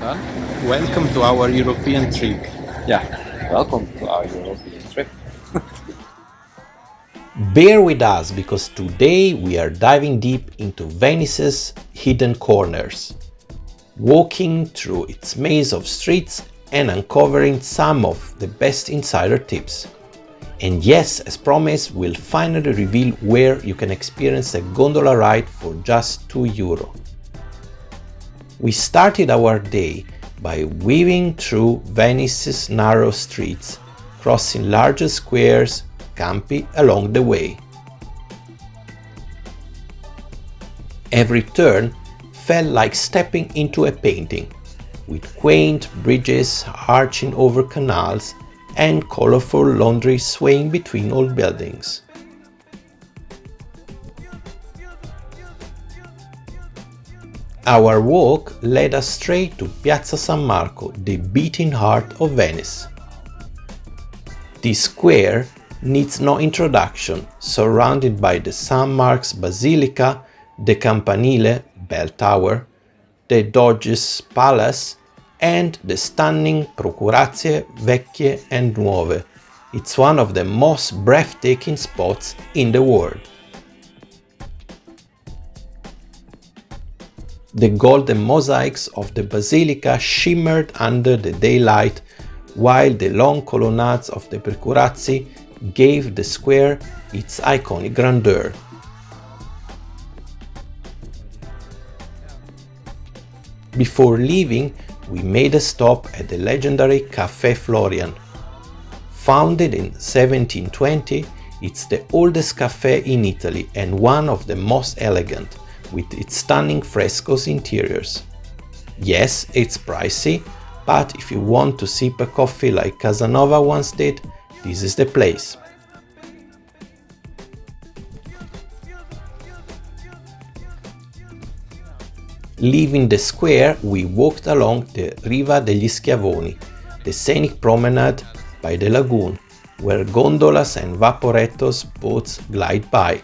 Well, welcome to our European trip. Yeah, welcome to our European trip. Bear with us because today we are diving deep into Venice's hidden corners, walking through its maze of streets and uncovering some of the best insider tips. And yes, as promised, we'll finally reveal where you can experience a gondola ride for just €2. We started our day by weaving through Venice's narrow streets, crossing larger squares, campi along the way. Every turn felt like stepping into a painting, with quaint bridges arching over canals and colorful laundry swaying between old buildings. Our walk led us straight to Piazza San Marco, the beating heart of Venice. This square needs no introduction, surrounded by the St. Mark's Basilica, the Campanile, Bell Tower, the Doge's Palace, and the stunning Procurazie Vecchie and Nuove. It's one of the most breathtaking spots in the world. The golden mosaics of the basilica shimmered under the daylight, while the long colonnades of the Procurazie gave the square its iconic grandeur. Before leaving, we made a stop at the legendary Café Florian. Founded in 1720, it's the oldest café in Italy and one of the most elegant, with its stunning frescoes interiors. Yes, it's pricey, but if you want to sip a coffee like Casanova once did, this is the place. Leaving the square, we walked along the Riva degli Schiavoni, the scenic promenade by the lagoon, where gondolas and vaporettos boats glide by.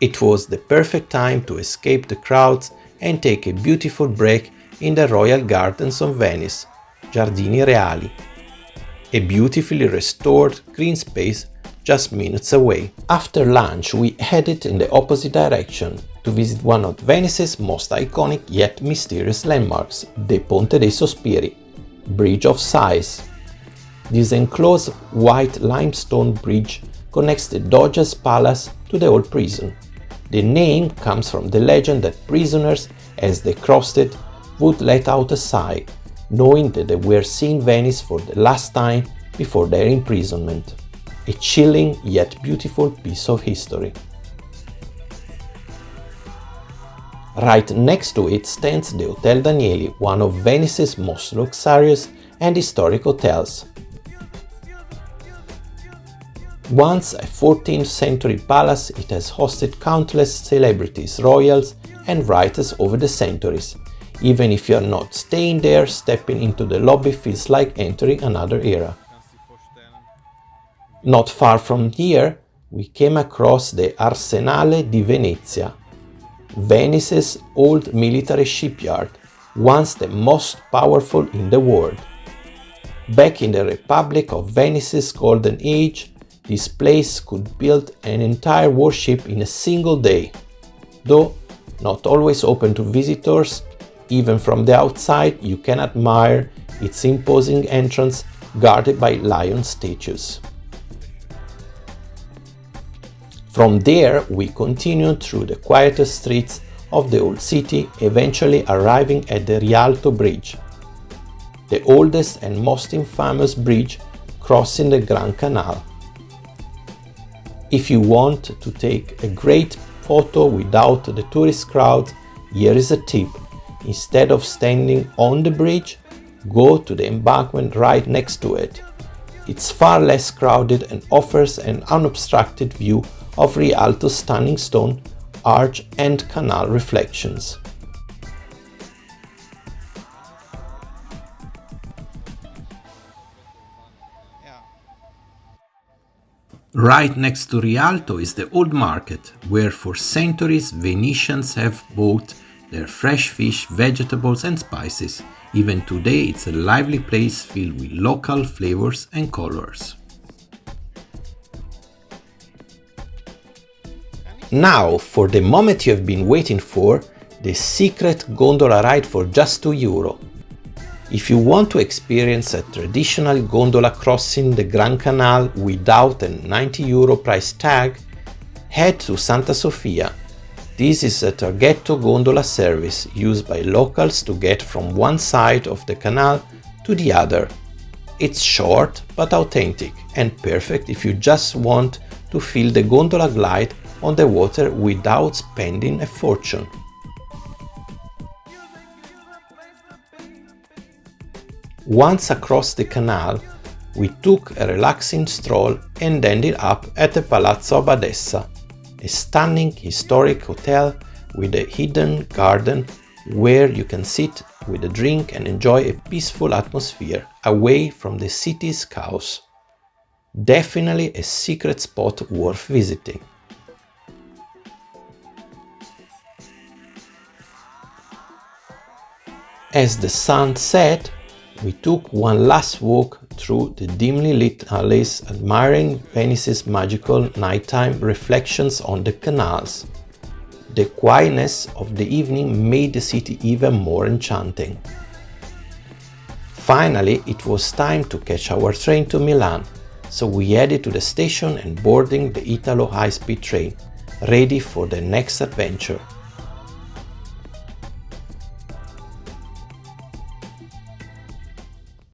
It was the perfect time to escape the crowds and take a beautiful break in the Royal Gardens of Venice, Giardini Reali, a beautifully restored green space just minutes away. After lunch, we headed in the opposite direction to visit one of Venice's most iconic yet mysterious landmarks, the Ponte dei Sospiri, Bridge of Sighs. This enclosed white limestone bridge connects the Doge's Palace to the old prison. The name comes from the legend that prisoners, as they crossed it, would let out a sigh, knowing that they were seeing Venice for the last time before their imprisonment. A chilling yet beautiful piece of history. Right next to it stands the Hotel Danieli, one of Venice's most luxurious and historic hotels. Once a 14th century palace, it has hosted countless celebrities, royals, and writers over the centuries. Even if you're not staying there, stepping into the lobby feels like entering another era. Not far from here, we came across the Arsenale di Venezia, Venice's old military shipyard, once the most powerful in the world. Back in the Republic of Venice's golden age, this place could build an entire warship in a single day. Though not always open to visitors, even from the outside you can admire its imposing entrance guarded by lion statues. From there, we continued through the quieter streets of the old city, eventually arriving at the Rialto Bridge, the oldest and most infamous bridge crossing the Grand Canal. If you want to take a great photo without the tourist crowd, here is a tip. Instead of standing on the bridge, go to the embankment right next to it. It's far less crowded and offers an unobstructed view of Rialto's stunning stone arch and canal reflections. Right next to Rialto is the Old Market, where for centuries Venetians have bought their fresh fish, vegetables and spices. Even today it's a lively place filled with local flavors and colors. Now, for the moment you have been waiting for, the secret gondola ride for just €2. If you want to experience a traditional gondola crossing the Grand Canal without a €90 price tag, head to Santa Sofia. This is a traghetto gondola service used by locals to get from one side of the canal to the other. It's short but authentic and perfect if you just want to feel the gondola glide on the water without spending a fortune. Once across the canal, we took a relaxing stroll and ended up at the Palazzo Abadessa, a stunning historic hotel with a hidden garden where you can sit with a drink and enjoy a peaceful atmosphere away from the city's chaos. Definitely a secret spot worth visiting. As the sun set, we took one last walk through the dimly lit alleys, admiring Venice's magical nighttime reflections on the canals. The quietness of the evening made the city even more enchanting. Finally, it was time to catch our train to Milan, so we headed to the station and boarding the Italo high-speed train, ready for the next adventure.